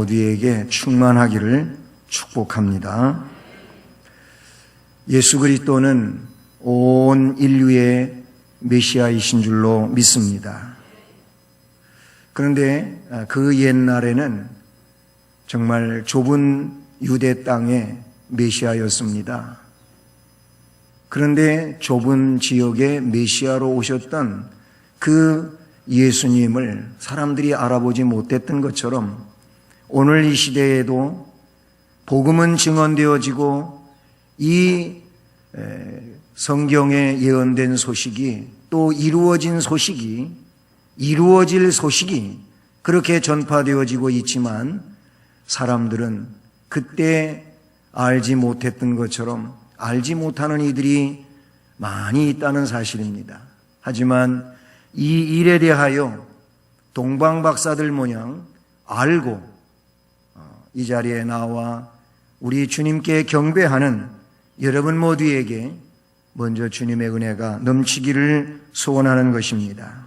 모두에게 충만하기를 축복합니다. 예수 그리스도는 온 인류의 메시아이신 줄로 믿습니다. 그런데 그 옛날에는 정말 좁은 유대 땅의 메시아였습니다. 그런데 좁은 지역의 메시아로 오셨던 그 예수님을 사람들이 알아보지 못했던 것처럼 오늘 이 시대에도 복음은 증언되어지고 이 성경에 예언된 소식이 또 이루어질 소식이 그렇게 전파되어지고 있지만 사람들은 그때 알지 못했던 것처럼 알지 못하는 이들이 많이 있다는 사실입니다. 하지만 이 일에 대하여 동방박사들 모양 알고 이 자리에 나와 우리 주님께 경배하는 여러분 모두에게 먼저 주님의 은혜가 넘치기를 소원하는 것입니다.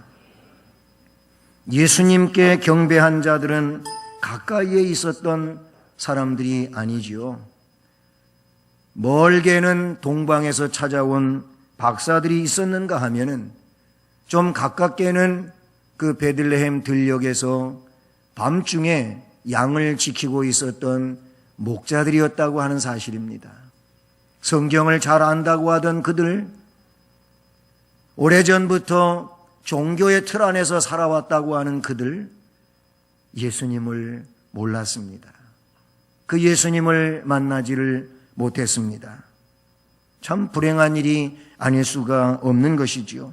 예수님께 경배한 자들은 가까이에 있었던 사람들이 아니지요. 멀게는 동방에서 찾아온 박사들이 있었는가 하면은 좀 가깝게는 그 베들레헴 들녘에서 밤중에 양을 지키고 있었던 목자들이었다고 하는 사실입니다. 성경을 잘 안다고 하던 그들, 오래전부터 종교의 틀 안에서 살아왔다고 하는 그들, 예수님을 몰랐습니다. 그 예수님을 만나지를 못했습니다. 참 불행한 일이 아닐 수가 없는 것이지요.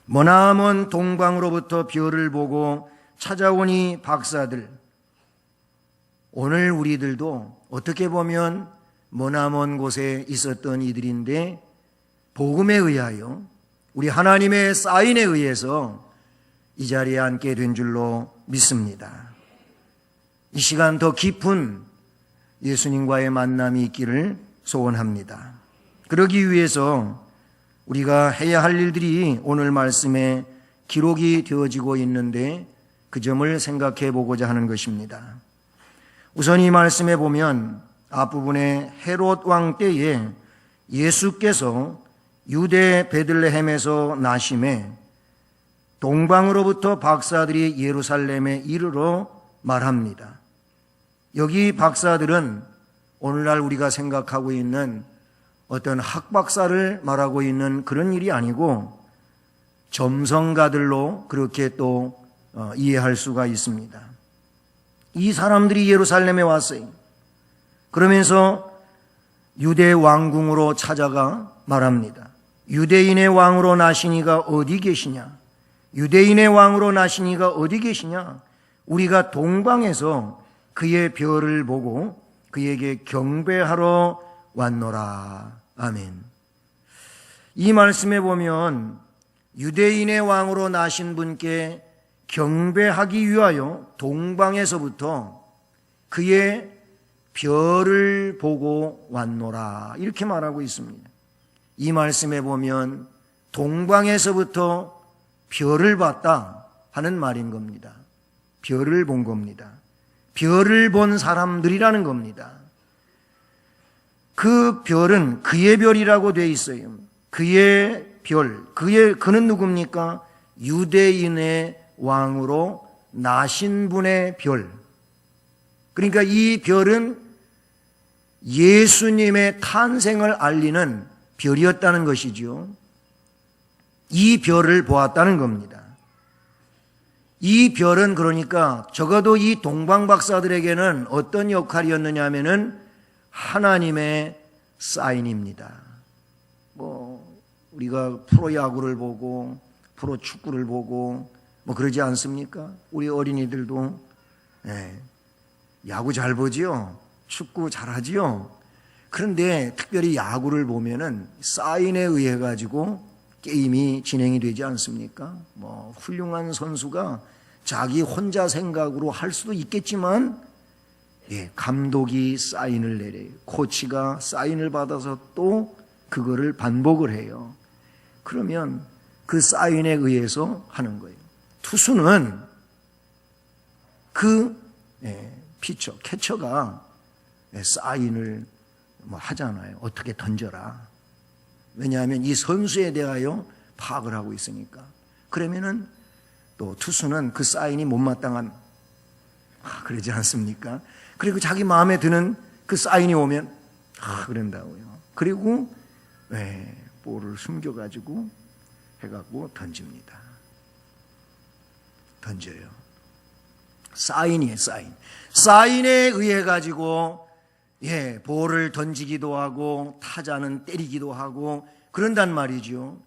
머나먼 동방으로부터 별을 보고 찾아온 이 박사들, 오늘 우리들도 어떻게 보면 머나먼 곳에 있었던 이들인데 복음에 의하여 우리 하나님의 사인에 의해서 이 자리에 앉게 된 줄로 믿습니다. 이 시간 더 깊은 예수님과의 만남이 있기를 소원합니다. 그러기 위해서 우리가 해야 할 일들이 오늘 말씀에 기록이 되어지고 있는데 그 점을 생각해 보고자 하는 것입니다. 우선 이 말씀에 보면 앞부분에 헤롯 왕 때에 예수께서 유대 베들레헴에서 나심에 동방으로부터 박사들이 예루살렘에 이르러 말합니다. 여기 박사들은 오늘날 우리가 생각하고 있는 어떤 학박사를 말하고 있는 그런 일이 아니고 점성가들로 그렇게 또 이해할 수가 있습니다. 이 사람들이 예루살렘에 왔어요. 그러면서 유대 왕궁으로 찾아가 말합니다. 유대인의 왕으로 나시니가 어디 계시냐? 유대인의 왕으로 나시니가 어디 계시냐? 우리가 동방에서 그의 별을 보고 그에게 경배하러 왔노라. 아멘. 이 말씀에 보면 유대인의 왕으로 나신 분께 경배하기 위하여 동방에서부터 그의 별을 보고 왔노라. 이렇게 말하고 있습니다. 이 말씀에 보면 동방에서부터 별을 봤다 하는 말인 겁니다. 별을 본 겁니다. 별을 본 사람들이라는 겁니다. 그 별은 그의 별이라고 되어 있어요. 그의 별, 그는 누굽니까? 유대인의 왕으로 나신 분의 별. 그러니까 이 별은 예수님의 탄생을 알리는 별이었다는 것이지요. 이 별을 보았다는 겁니다. 이 별은 그러니까 적어도 이 동방박사들에게는 어떤 역할이었느냐 하면은 하나님의 사인입니다. 우리가 프로야구를 보고 프로축구를 보고 그러지 않습니까? 우리 어린이들도 야구 잘 보지요? 축구 잘 하지요? 그런데 특별히 야구를 보면은 사인에 의해 가지고 게임이 진행이 되지 않습니까? 훌륭한 선수가 자기 혼자 생각으로 할 수도 있겠지만 감독이 사인을 내려요. 코치가 사인을 받아서 또 그거를 반복을 해요. 그러면 그 사인에 의해서 하는 거예요. 투수는 그 피처, 캐쳐가 사인을 하잖아요. 어떻게 던져라. 왜냐하면 이 선수에 대하여 파악을 하고 있으니까. 그러면은 또 투수는 그 사인이 못마땅한 그러지 않습니까? 그리고 자기 마음에 드는 그 사인이 오면 그런다고요. 그리고 볼을 숨겨가지고 해갖고 던집니다. 던져요. 사인이에요, 사인. 사인에 의해 가지고 볼을 던지기도 하고 타자는 때리기도 하고 그런단 말이죠.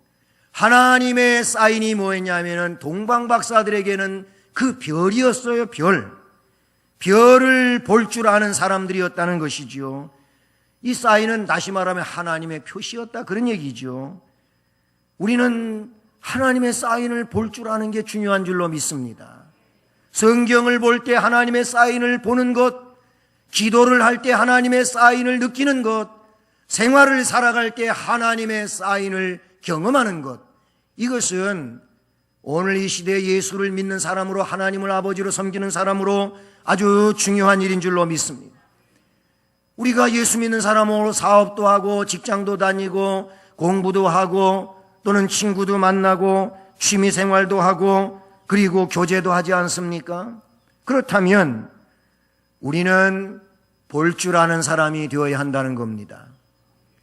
하나님의 사인이 뭐였냐면은 동방박사들에게는 그 별이었어요, 별. 별을 볼 줄 아는 사람들이었다는 것이죠. 이 사인은 다시 말하면 하나님의 표시였다, 그런 얘기죠. 우리는 하나님의 사인을 볼 줄 아는 게 중요한 줄로 믿습니다. 성경을 볼 때 하나님의 사인을 보는 것, 기도를 할 때 하나님의 사인을 느끼는 것, 생활을 살아갈 때 하나님의 사인을 경험하는 것, 이것은 오늘 이 시대에 예수를 믿는 사람으로, 하나님을 아버지로 섬기는 사람으로 아주 중요한 일인 줄로 믿습니다. 우리가 예수 믿는 사람으로 사업도 하고 직장도 다니고 공부도 하고 또는 친구도 만나고 취미생활도 하고 그리고 교제도 하지 않습니까? 그렇다면 우리는 볼 줄 아는 사람이 되어야 한다는 겁니다.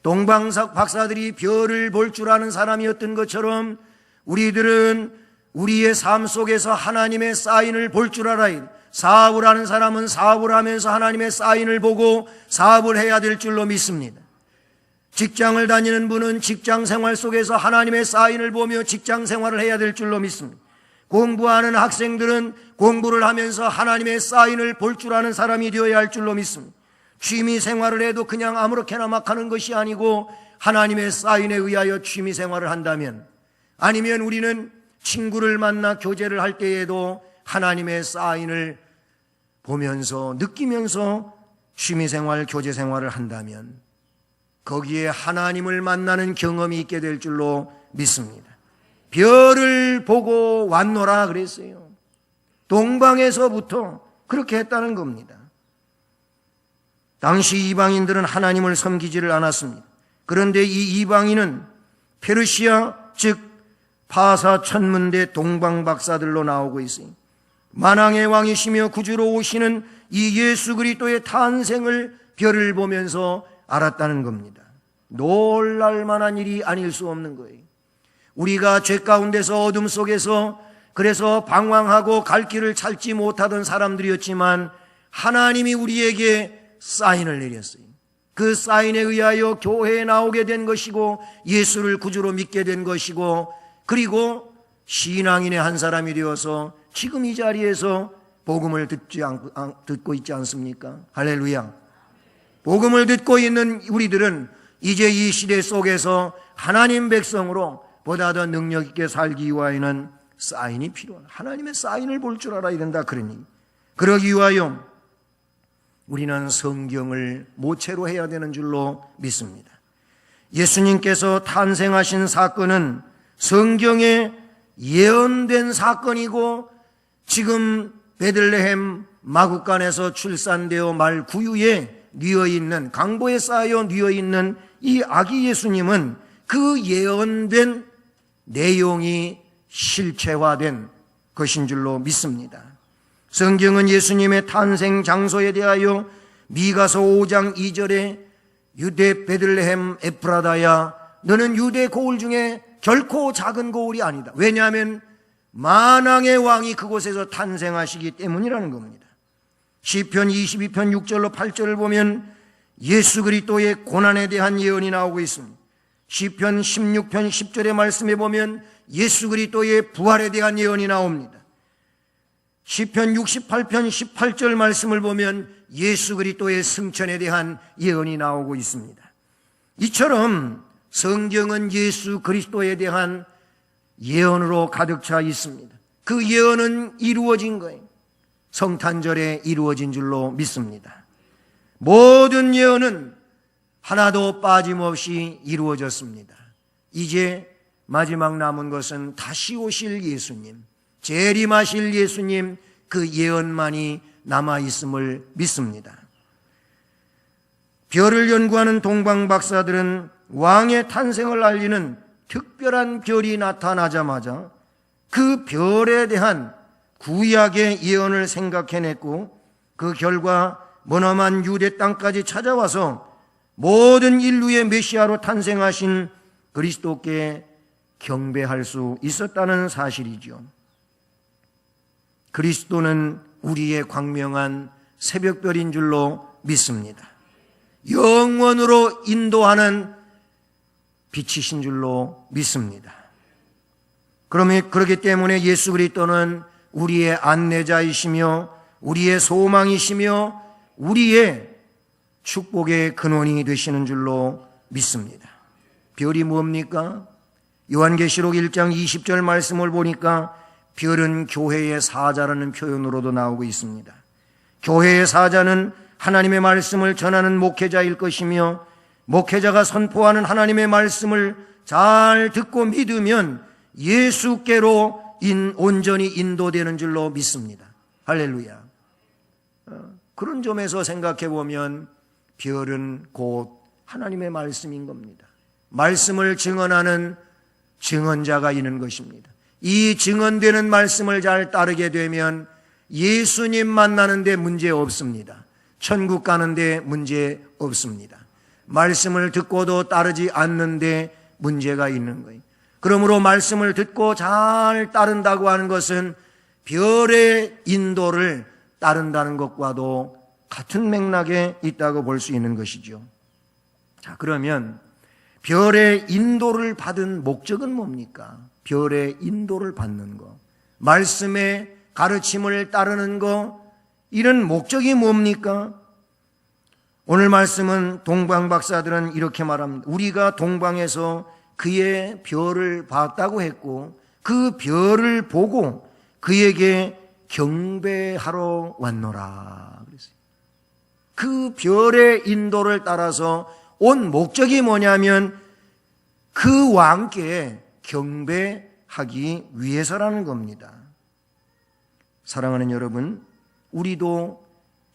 동방박사들이 별을 볼 줄 아는 사람이었던 것처럼 우리들은 우리의 삶 속에서 하나님의 사인을 볼 줄 알아야 돼. 사업을 하는 사람은 사업을 하면서 하나님의 사인을 보고 사업을 해야 될 줄로 믿습니다. 직장을 다니는 분은 직장 생활 속에서 하나님의 사인을 보며 직장 생활을 해야 될 줄로 믿습니다. 공부하는 학생들은 공부를 하면서 하나님의 사인을 볼 줄 아는 사람이 되어야 할 줄로 믿습니다. 취미 생활을 해도 그냥 아무렇게나 막 하는 것이 아니고 하나님의 사인에 의하여 취미 생활을 한다면, 아니면 우리는 친구를 만나 교제를 할 때에도 하나님의 사인을 보면서 느끼면서 취미생활, 교제생활을 한다면 거기에 하나님을 만나는 경험이 있게 될 줄로 믿습니다. 별을 보고 왔노라 그랬어요. 동방에서부터 그렇게 했다는 겁니다. 당시 이방인들은 하나님을 섬기지를 않았습니다. 그런데 이 이방인은 페르시아, 즉 파사 천문대 동방박사들로 나오고 있어요. 만왕의 왕이시며 구주로 오시는 이 예수 그리스도의 탄생을 별을 보면서 알았다는 겁니다. 놀랄 만한 일이 아닐 수 없는 거예요. 우리가 죄 가운데서 어둠 속에서 그래서 방황하고 갈 길을 찾지 못하던 사람들이었지만 하나님이 우리에게 사인을 내렸어요. 그 사인에 의하여 교회에 나오게 된 것이고 예수를 구주로 믿게 된 것이고, 그리고 신앙인의 한 사람이 되어서 지금 이 자리에서 복음을 듣고 있지 않습니까? 할렐루야. 복음을 듣고 있는 우리들은 이제 이 시대 속에서 하나님 백성으로 보다 더 능력 있게 살기 위하여는 사인이 필요한, 하나님의 사인을 볼 줄 알아야 된다, 그러니 그러기 위하여 우리는 성경을 모체로 해야 되는 줄로 믿습니다. 예수님께서 탄생하신 사건은 성경에 예언된 사건이고, 지금 베들레헴 마구간에서 출산되어 말 9유에 뉘어있는, 강보에 쌓여 뉘어있는 이 아기 예수님은 그 예언된 내용이 실체화된 것인 줄로 믿습니다. 성경은 예수님의 탄생 장소에 대하여 미가서 5장 2절에 유대 베들레헴 에프라다야, 너는 유대 고을 중에 결코 작은 고을이 아니다. 왜냐하면 만왕의 왕이 그곳에서 탄생하시기 때문이라는 겁니다. 시편 22편 6절로 8절을 보면 예수 그리스도의 고난에 대한 예언이 나오고 있습니다. 시편 16편 10절의 말씀에 보면 예수 그리스도의 부활에 대한 예언이 나옵니다. 시편 68편 18절 말씀을 보면 예수 그리스도의 승천에 대한 예언이 나오고 있습니다. 이처럼 성경은 예수 그리스도에 대한 예언으로 가득 차 있습니다. 그 예언은 이루어진 거예요. 성탄절에 이루어진 줄로 믿습니다. 모든 예언은 하나도 빠짐없이 이루어졌습니다. 이제 마지막 남은 것은 다시 오실 예수님, 재림하실 예수님, 그 예언만이 남아있음을 믿습니다. 별을 연구하는 동방 박사들은 왕의 탄생을 알리는 특별한 별이 나타나자마자 그 별에 대한 구약의 예언을 생각해냈고 그 결과 머나먼 유대 땅까지 찾아와서 모든 인류의 메시아로 탄생하신 그리스도께 경배할 수 있었다는 사실이죠. 그리스도는 우리의 광명한 새벽별인 줄로 믿습니다. 영원으로 인도하는 빛이신 줄로 믿습니다. 그렇기 때문에 예수 그리스도는 우리의 안내자이시며 우리의 소망이시며 우리의 축복의 근원이 되시는 줄로 믿습니다. 별이 뭡니까? 요한계시록 1장 20절 말씀을 보니까 별은 교회의 사자라는 표현으로도 나오고 있습니다. 교회의 사자는 하나님의 말씀을 전하는 목회자일 것이며 목회자가 선포하는 하나님의 말씀을 잘 듣고 믿으면 예수께로 온전히 인도되는 줄로 믿습니다. 할렐루야. 그런 점에서 생각해 보면 별은 곧 하나님의 말씀인 겁니다. 말씀을 증언하는 증언자가 있는 것입니다. 이 증언되는 말씀을 잘 따르게 되면 예수님 만나는 데 문제 없습니다. 천국 가는 데 문제 없습니다. 말씀을 듣고도 따르지 않는데 문제가 있는 거예요. 그러므로 말씀을 듣고 잘 따른다고 하는 것은 별의 인도를 따른다는 것과도 같은 맥락에 있다고 볼 수 있는 것이죠. 자, 그러면 별의 인도를 받은 목적은 뭡니까? 별의 인도를 받는 것, 말씀의 가르침을 따르는 것, 이런 목적이 뭡니까? 오늘 말씀은 동방 박사들은 이렇게 말합니다. 우리가 동방에서 그의 별을 봤다고 했고 그 별을 보고 그에게 경배하러 왔노라 그랬어요. 그 별의 인도를 따라서 온 목적이 뭐냐면 그 왕께 경배하기 위해서라는 겁니다. 사랑하는 여러분, 우리도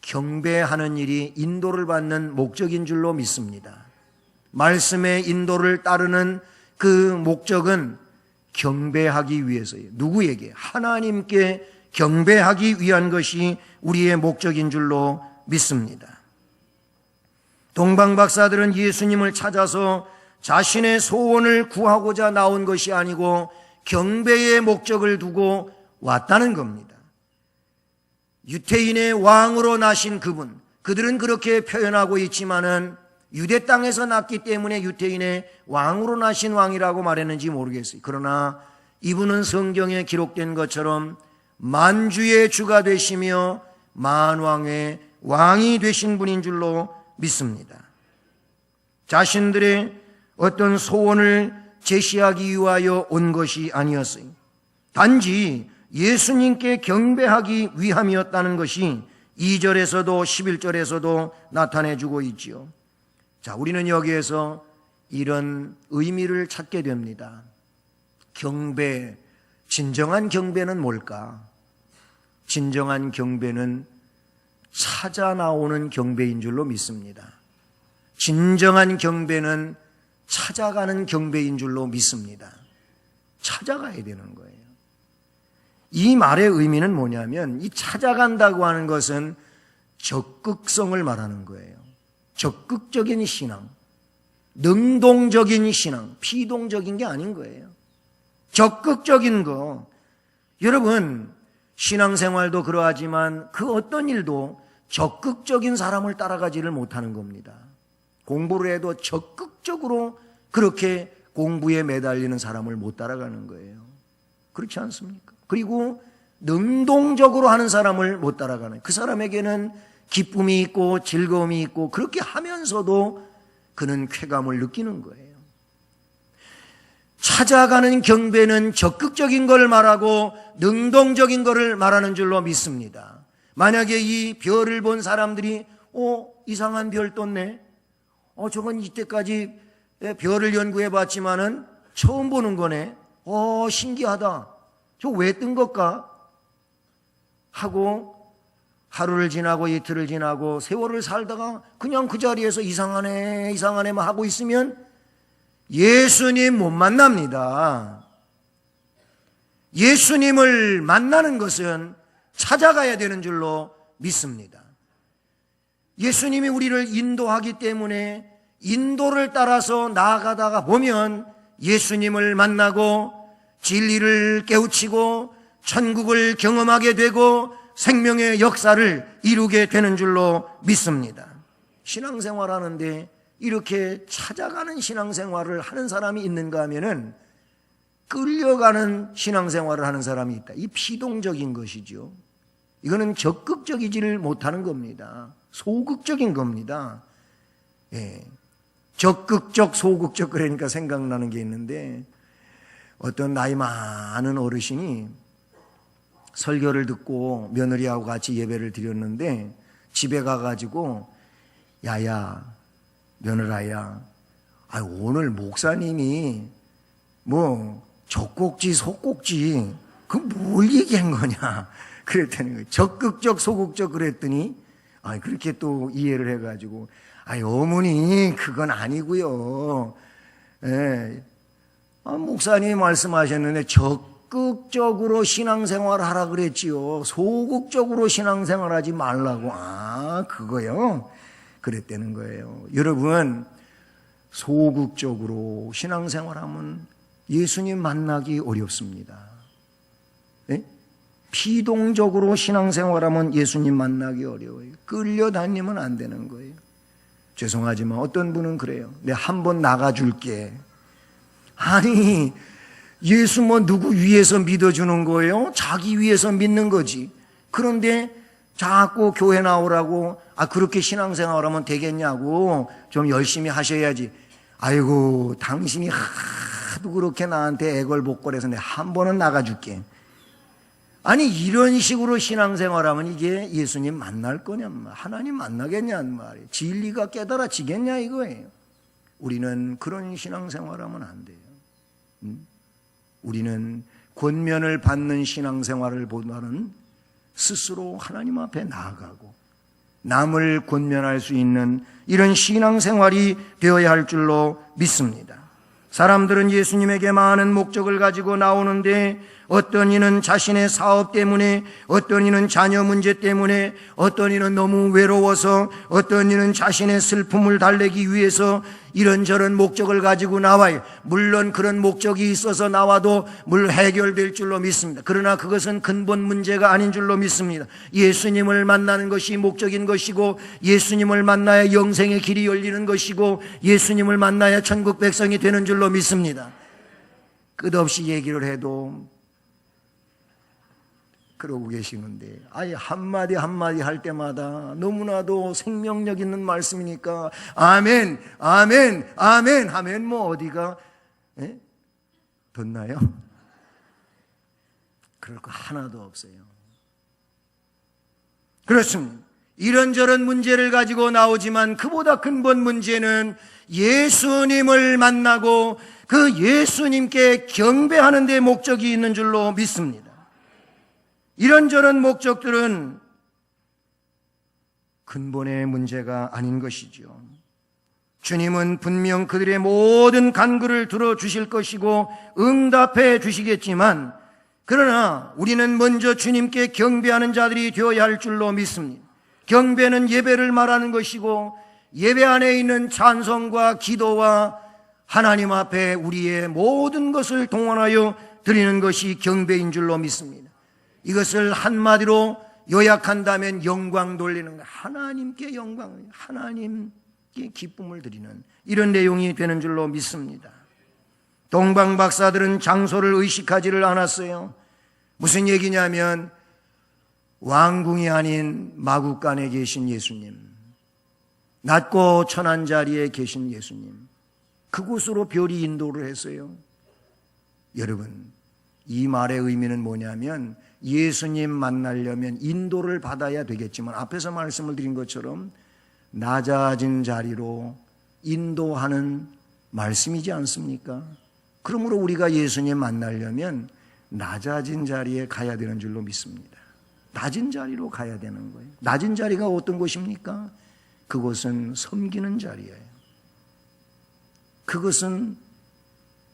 경배하는 일이 인도를 받는 목적인 줄로 믿습니다. 말씀의 인도를 따르는 그 목적은 경배하기 위해서예요. 누구에게? 하나님께 경배하기 위한 것이 우리의 목적인 줄로 믿습니다. 동방 박사들은 예수님을 찾아서 자신의 소원을 구하고자 나온 것이 아니고 경배의 목적을 두고 왔다는 겁니다. 유태인의 왕으로 나신 그분, 그들은 그렇게 표현하고 있지만은 유대 땅에서 났기 때문에 유태인의 왕으로 나신 왕이라고 말했는지 모르겠어요. 그러나 이분은 성경에 기록된 것처럼 만주의 주가 되시며 만왕의 왕이 되신 분인 줄로 믿습니다. 자신들의 어떤 소원을 제시하기 위하여 온 것이 아니었어요. 단지 예수님께 경배하기 위함이었다는 것이 2절에서도 11절에서도 나타내주고 있지요. 자, 우리는 여기에서 이런 의미를 찾게 됩니다. 경배, 진정한 경배는 뭘까? 진정한 경배는 찾아 나오는 경배인 줄로 믿습니다. 진정한 경배는 찾아가는 경배인 줄로 믿습니다. 찾아가야 되는 거예요. 이 말의 의미는 뭐냐면 이 찾아간다고 하는 것은 적극성을 말하는 거예요. 적극적인 신앙, 능동적인 신앙, 피동적인 게 아닌 거예요. 적극적인 거. 여러분, 신앙생활도 그러하지만 그 어떤 일도 적극적인 사람을 따라가지를 못하는 겁니다. 공부를 해도 적극적으로 그렇게 공부에 매달리는 사람을 못 따라가는 거예요. 그렇지 않습니까? 그리고 능동적으로 하는 사람을 못 따라가는, 그 사람에게는 기쁨이 있고 즐거움이 있고 그렇게 하면서도 그는 쾌감을 느끼는 거예요. 찾아가는 경배는 적극적인 걸 말하고 능동적인 것을 말하는 줄로 믿습니다. 만약에 이 별을 본 사람들이 이상한 별 떴네, 저건 이때까지 별을 연구해 봤지만은 처음 보는 거네, 신기하다, 저 왜 뜬 걸까 하고 하루를 지나고 이틀을 지나고 세월을 살다가 그냥 그 자리에서 이상하네만 하고 있으면 예수님 못 만납니다. 예수님을 만나는 것은 찾아가야 되는 줄로 믿습니다. 예수님이 우리를 인도하기 때문에 인도를 따라서 나아가다가 보면 예수님을 만나고 진리를 깨우치고 천국을 경험하게 되고 생명의 역사를 이루게 되는 줄로 믿습니다. 신앙생활 하는데 이렇게 찾아가는 신앙생활을 하는 사람이 있는가 하면은 끌려가는 신앙생활을 하는 사람이 있다. 이 피동적인 것이죠. 이거는 적극적이지를 못하는 겁니다. 소극적인 겁니다. 예. 적극적, 소극적 그러니까 생각나는 게 있는데 어떤 나이 많은 어르신이 설교를 듣고 며느리하고 같이 예배를 드렸는데 집에 가가지고 야야 며느라야 오늘 목사님이 뭐 젖꼭지 속꼭지 그 뭘 얘기한 거냐 그랬다는 거예요. 적극적 소극적 그랬더니 그렇게 또 이해를 해가지고 어머니 그건 아니고요. 예. 목사님이 말씀하셨는데 적극적으로 신앙생활 하라 그랬지요. 소극적으로 신앙생활 하지 말라고. 그거요? 그랬다는 거예요. 여러분, 소극적으로 신앙생활 하면 예수님 만나기 어렵습니다. 네? 피동적으로 신앙생활 하면 예수님 만나기 어려워요. 끌려다니면 안 되는 거예요. 죄송하지만 어떤 분은 그래요. 내가 한번 나가줄게. 아니, 예수 누구 위해서 믿어주는 거예요? 자기 위해서 믿는 거지. 그런데 자꾸 교회 나오라고 그렇게 신앙생활하면 되겠냐고 좀 열심히 하셔야지. 아이고 당신이 하도 그렇게 나한테 애걸복걸해서 내가 한 번은 나가줄게. 아니 이런 식으로 신앙생활하면 이게 예수님 만날 거냐 하나님 만나겠냐는 말이에요. 진리가 깨달아지겠냐 이거예요. 우리는 그런 신앙생활하면 안 돼요. 우리는 권면을 받는 신앙생활을 보다는 스스로 하나님 앞에 나아가고 남을 권면할 수 있는 이런 신앙생활이 되어야 할 줄로 믿습니다. 사람들은 예수님에게 많은 목적을 가지고 나오는데 어떤 이는 자신의 사업 때문에, 어떤 이는 자녀 문제 때문에, 어떤 이는 너무 외로워서, 어떤 이는 자신의 슬픔을 달래기 위해서 이런저런 목적을 가지고 나와요. 물론 그런 목적이 있어서 나와도 물 해결될 줄로 믿습니다. 그러나 그것은 근본 문제가 아닌 줄로 믿습니다. 예수님을 만나는 것이 목적인 것이고 예수님을 만나야 영생의 길이 열리는 것이고 예수님을 만나야 천국 백성이 되는 줄로 믿습니다. 끝없이 얘기를 해도 그러고 계시는데 한마디 한마디 할 때마다 너무나도 생명력 있는 말씀이니까 아멘 아멘 아멘 하면 뭐 어디가 덧나요? 그럴 거 하나도 없어요. 그렇습니다. 이런저런 문제를 가지고 나오지만 그보다 근본 문제는 예수님을 만나고 그 예수님께 경배하는 데 목적이 있는 줄로 믿습니다. 이런저런 목적들은 근본의 문제가 아닌 것이죠. 주님은 분명 그들의 모든 간구를 들어주실 것이고 응답해 주시겠지만 그러나 우리는 먼저 주님께 경배하는 자들이 되어야 할 줄로 믿습니다. 경배는 예배를 말하는 것이고 예배 안에 있는 찬송과 기도와 하나님 앞에 우리의 모든 것을 동원하여 드리는 것이 경배인 줄로 믿습니다. 이것을 한마디로 요약한다면 영광 돌리는 것, 하나님께 영광, 하나님께 기쁨을 드리는 이런 내용이 되는 줄로 믿습니다. 동방 박사들은 장소를 의식하지를 않았어요. 무슨 얘기냐면 왕궁이 아닌 마국간에 계신 예수님, 낮고 천한 자리에 계신 예수님, 그곳으로 별이 인도를 했어요. 여러분, 이 말의 의미는 뭐냐면 예수님 만나려면 인도를 받아야 되겠지만 앞에서 말씀을 드린 것처럼 낮아진 자리로 인도하는 말씀이지 않습니까? 그러므로 우리가 예수님 만나려면 낮아진 자리에 가야 되는 줄로 믿습니다. 낮은 자리로 가야 되는 거예요. 낮은 자리가 어떤 곳입니까? 그곳은 섬기는 자리예요. 그것은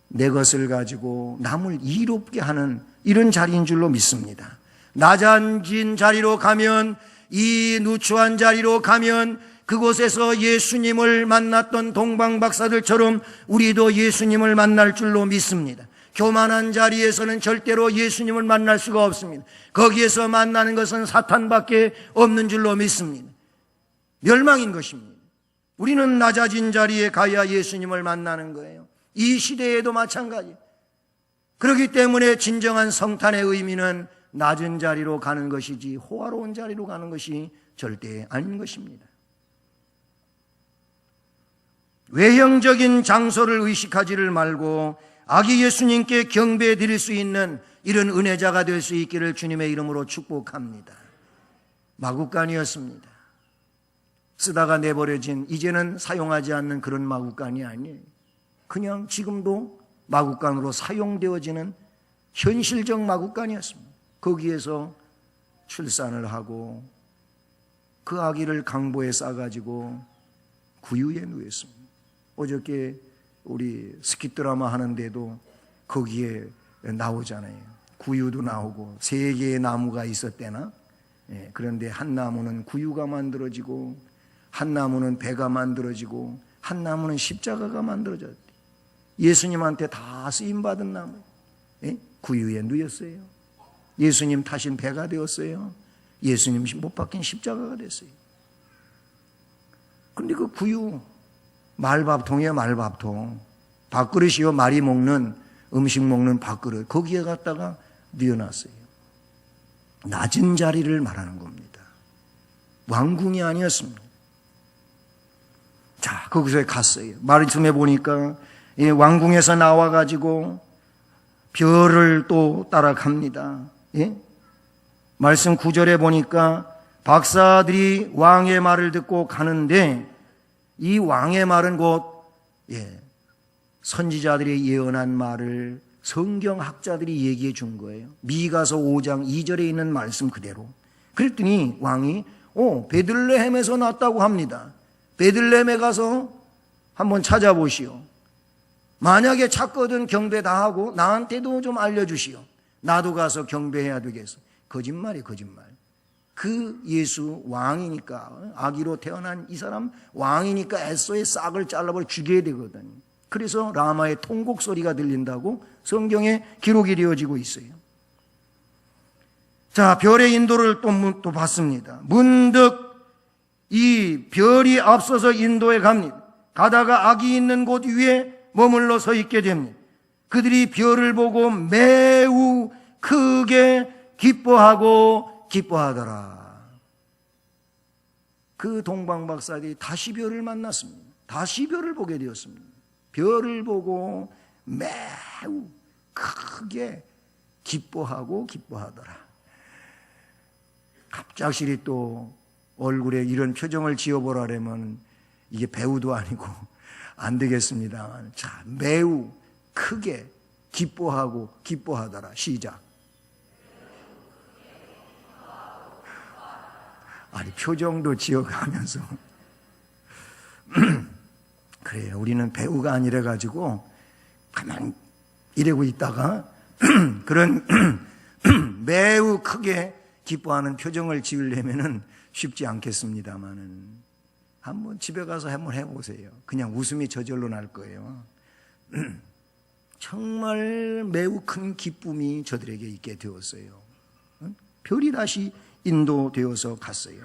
내 것을 가지고 남을 이롭게 하는 이런 자리인 줄로 믿습니다. 낮아진 자리로 가면, 이 누추한 자리로 가면 그곳에서 예수님을 만났던 동방박사들처럼 우리도 예수님을 만날 줄로 믿습니다. 교만한 자리에서는 절대로 예수님을 만날 수가 없습니다. 거기에서 만나는 것은 사탄밖에 없는 줄로 믿습니다. 멸망인 것입니다. 우리는 낮아진 자리에 가야 예수님을 만나는 거예요. 이 시대에도 마찬가지. 그렇기 때문에 진정한 성탄의 의미는 낮은 자리로 가는 것이지 호화로운 자리로 가는 것이 절대 아닌 것입니다. 외형적인 장소를 의식하지를 말고 아기 예수님께 경배 드릴 수 있는 이런 은혜자가 될 수 있기를 주님의 이름으로 축복합니다. 마구간이었습니다. 쓰다가 내버려진, 이제는 사용하지 않는 그런 마구간이 아니에요. 그냥 지금도 마구간으로 사용되어지는 현실적 마구간이었습니다. 거기에서 출산을 하고 그 아기를 강보에 싸가지고 구유에 누웠습니다. 어저께 우리 스키 드라마 하는데도 거기에 나오잖아요. 구유도 나오고 3개의 나무가 있었대나? 그런데 한 나무는 구유가 만들어지고 한 나무는 배가 만들어지고 한 나무는 십자가가 만들어졌대. 예수님한테 다 쓰임받은 나무. 구유에 누웠어요. 예수님 타신 배가 되었어요. 예수님 못 박힌 십자가가 됐어요. 그런데 그 구유, 말밥통이에요. 말밥통. 밥그릇이요. 말이 먹는, 음식 먹는 밥그릇. 거기에 갖다가 뉘어놨어요. 낮은 자리를 말하는 겁니다. 왕궁이 아니었습니다. 자, 거기서 갔어요. 말씀해 보니까 왕궁에서 나와가지고 별을 또 따라갑니다. 예? 말씀 9절에 보니까 박사들이 왕의 말을 듣고 가는데, 이 왕의 말은 곧 선지자들이 예언한 말을 성경학자들이 얘기해 준 거예요. 미가서 5장 2절에 있는 말씀 그대로. 그랬더니 왕이 베들레헴에서 났다고 합니다. 베들레헴에 가서 한번 찾아보시오. 만약에 찾거든 경배 다 하고 나한테도 좀 알려주시오. 나도 가서 경배해야 되겠어. 거짓말이에요, 거짓말. 그 예수 왕이니까, 아기로 태어난 이 사람 왕이니까 애써의 싹을 잘라버려 죽여야 되거든. 그래서 라마의 통곡 소리가 들린다고 성경에 기록이 되어지고 있어요. 자, 별의 인도를 또 봤습니다. 문득 이 별이 앞서서 인도에 갑니다. 가다가 아기 있는 곳 위에 머물러 서 있게 됩니다. 그들이 별을 보고 매우 크게 기뻐하더라. 그 동방박사들이 다시 별을 만났습니다. 다시 별을 보게 되었습니다. 별을 보고 매우 크게 기뻐하더라. 갑작스레 또 얼굴에 이런 표정을 지어보라면 이게 배우도 아니고 안 되겠습니다만, 자, 매우 크게 기뻐하더라. 시작. 아니, 표정도 지어가면서 그래요. 우리는 배우가 아니라 가지고 가만히 이러고 있다가 그런 매우 크게 기뻐하는 표정을 지으려면은 쉽지 않겠습니다만은 한번 집에 가서 한번 해보세요. 그냥 웃음이 저절로 날 거예요. 정말 매우 큰 기쁨이 저들에게 있게 되었어요. 별이 다시 인도되어서 갔어요.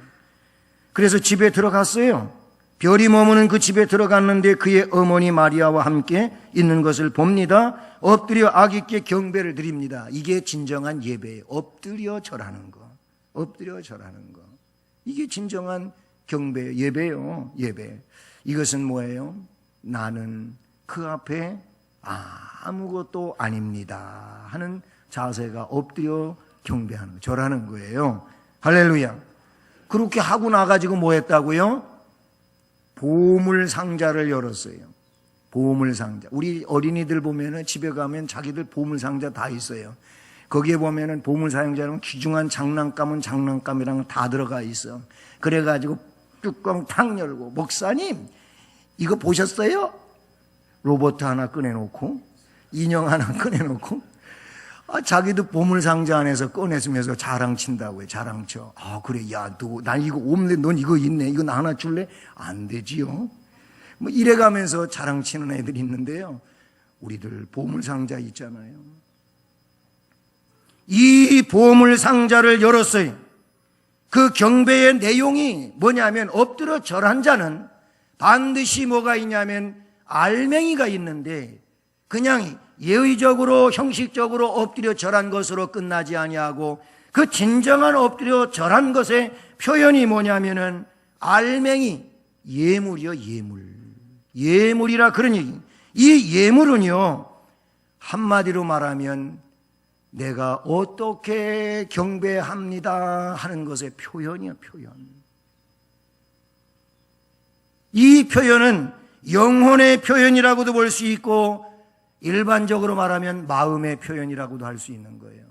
그래서 집에 들어갔어요. 별이 머무는 그 집에 들어갔는데 그의 어머니 마리아와 함께 있는 것을 봅니다. 엎드려 아기께 경배를 드립니다. 이게 진정한 예배예요. 엎드려 절하는 거. 엎드려 절하는 거. 이게 진정한 경배, 예배요. 예배. 이것은 뭐예요? 나는 그 앞에 아무것도 아닙니다 하는 자세가 엎드려 경배하는 거, 절하는 거예요. 할렐루야. 그렇게 하고 나가지고 뭐 했다고요? 보물 상자를 열었어요. 보물 상자. 우리 어린이들 보면은 집에 가면 자기들 보물 상자 다 있어요. 거기에 보면은 보물 사용자는 귀중한 장난감은 장난감이랑 다 들어가 있어. 그래가지고 뚜껑 탁 열고, 목사님 이거 보셨어요? 로봇 하나 꺼내놓고, 인형 하나 꺼내놓고, 자기도 보물상자 안에서 꺼내면서 자랑친다고 해. 자랑쳐. 그래, 야, 난 이거 없네, 넌 이거 있네, 이거 나 하나 줄래? 안 되지요. 뭐 이래가면서 자랑치는 애들이 있는데요, 우리들 보물상자 있잖아요. 이 보물상자를 열었어요. 그 경배의 내용이 뭐냐면, 엎드려 절한 자는 반드시 뭐가 있냐면 알맹이가 있는데, 그냥 예의적으로 형식적으로 엎드려 절한 것으로 끝나지 아니하고, 그 진정한 엎드려 절한 것의 표현이 뭐냐면은 알맹이, 예물이요, 예물이라 그런 얘기. 이 예물은요, 한마디로 말하면 내가 어떻게 경배합니다 하는 것의 표현이요, 표현. 이 표현은 영혼의 표현이라고도 볼 수 있고, 일반적으로 말하면 마음의 표현이라고도 할 수 있는 거예요.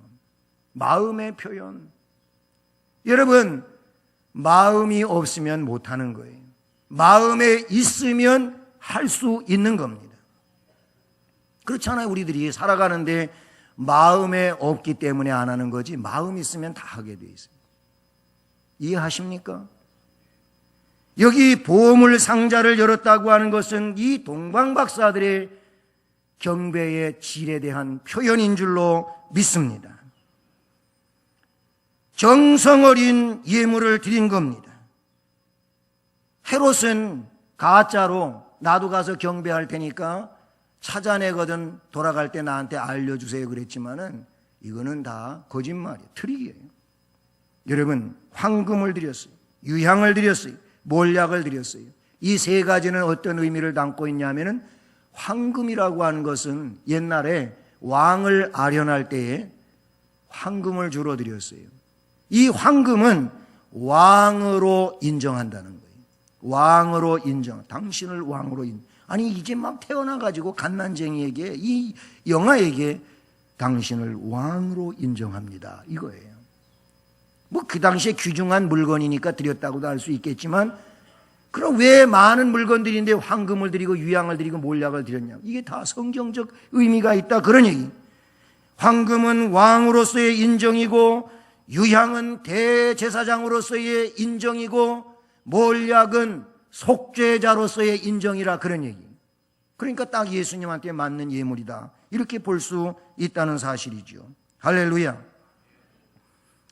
마음의 표현. 여러분, 마음이 없으면 못하는 거예요. 마음에 있으면 할 수 있는 겁니다. 그렇잖아요. 우리들이 살아가는데 마음에 없기 때문에 안 하는 거지, 마음 있으면 다 하게 돼 있어요. 이해하십니까? 여기 보물 상자를 열었다고 하는 것은 이 동방박사들의 경배의 질에 대한 표현인 줄로 믿습니다. 정성 어린 예물을 드린 겁니다. 헤롯은 가짜로 나도 가서 경배할 테니까 찾아내거든 돌아갈 때 나한테 알려주세요 그랬지만은 이거는 다 거짓말이에요. 트릭이에요. 여러분, 황금을 드렸어요. 유향을 드렸어요. 몰약을 드렸어요. 이 세 가지는 어떤 의미를 담고 있냐면은, 황금이라고 하는 것은 옛날에 왕을 아련할 때에 황금을 주로 드렸어요. 이 황금은 왕으로 인정한다는 거예요. 왕으로 인정. 당신을 왕으로 아니, 이제 막 태어나가지고 갓난쟁이에게, 이 영아에게 당신을 왕으로 인정합니다, 이거예요. 뭐 그 당시에 귀중한 물건이니까 드렸다고도 할 수 있겠지만, 그럼 왜 많은 물건들인데 황금을 드리고 유향을 드리고 몰약을 드렸냐? 이게 다 성경적 의미가 있다, 그런 얘기. 황금은 왕으로서의 인정이고, 유향은 대제사장으로서의 인정이고, 몰약은 속죄자로서의 인정이라, 그런 얘기. 그러니까 딱 예수님한테 맞는 예물이다, 이렇게 볼 수 있다는 사실이죠. 할렐루야.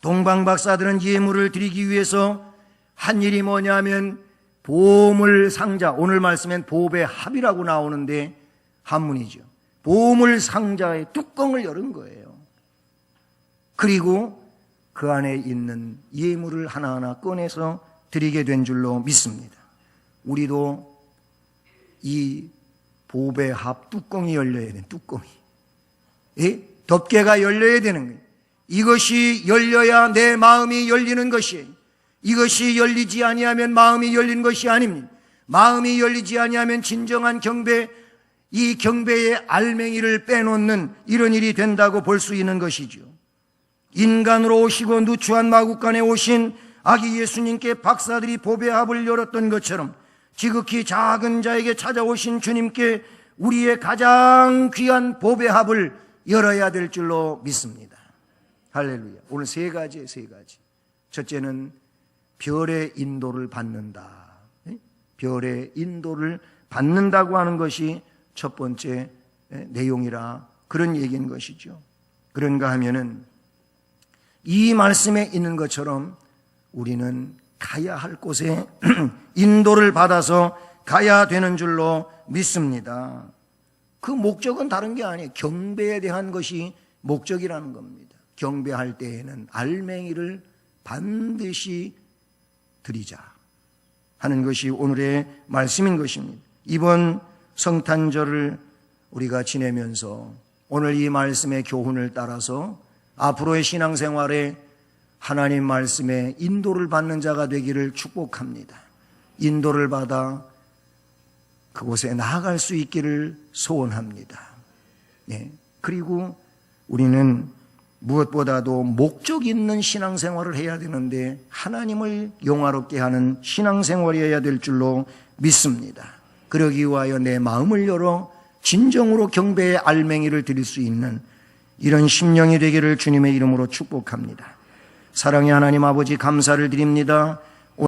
동방박사들은 예물을 드리기 위해서 한 일이 뭐냐면, 보물 상자, 오늘 말씀엔 보배 합이라고 나오는데 한문이죠. 보물 상자의 뚜껑을 열은 거예요. 그리고 그 안에 있는 예물을 하나하나 꺼내서 드리게 된 줄로 믿습니다. 우리도 이 보배 합 뚜껑이 열려야 돼, 뚜껑이. 예? 덮개가 열려야 되는 거예요. 이것이 열려야 내 마음이 열리는 것이에요. 이것이 열리지 아니하면 마음이 열린 것이 아닙니다. 마음이 열리지 아니하면 진정한 경배, 이 경배의 알맹이를 빼놓는 이런 일이 된다고 볼 수 있는 것이죠. 인간으로 오시고 누추한 마국간에 오신 아기 예수님께 박사들이 보배합을 열었던 것처럼, 지극히 작은 자에게 찾아오신 주님께 우리의 가장 귀한 보배합을 열어야 될 줄로 믿습니다. 할렐루야. 오늘 세 가지예요, 세 가지. 첫째는 별의 인도를 받는다. 별의 인도를 받는다고 하는 것이 첫 번째 내용이라, 그런 얘기인 것이죠. 그런가 하면은 이 말씀에 있는 것처럼 우리는 가야 할 곳에 인도를 받아서 가야 되는 줄로 믿습니다. 그 목적은 다른 게 아니에요. 경배에 대한 것이 목적이라는 겁니다. 경배할 때에는 알맹이를 반드시 드리자 하는 것이 오늘의 말씀인 것입니다. 이번 성탄절을 우리가 지내면서 오늘 이 말씀의 교훈을 따라서 앞으로의 신앙생활에 하나님 말씀의 인도를 받는 자가 되기를 축복합니다. 인도를 받아 그곳에 나아갈 수 있기를 소원합니다. 네. 그리고 우리는 무엇보다도 목적 있는 신앙생활을 해야 되는데 하나님을 영화롭게 하는 신앙생활이어야 될 줄로 믿습니다. 그러기 위하여 내 마음을 열어 진정으로 경배의 알맹이를 드릴 수 있는 이런 심령이 되기를 주님의 이름으로 축복합니다. 사랑의 하나님 아버지 감사를 드립니다.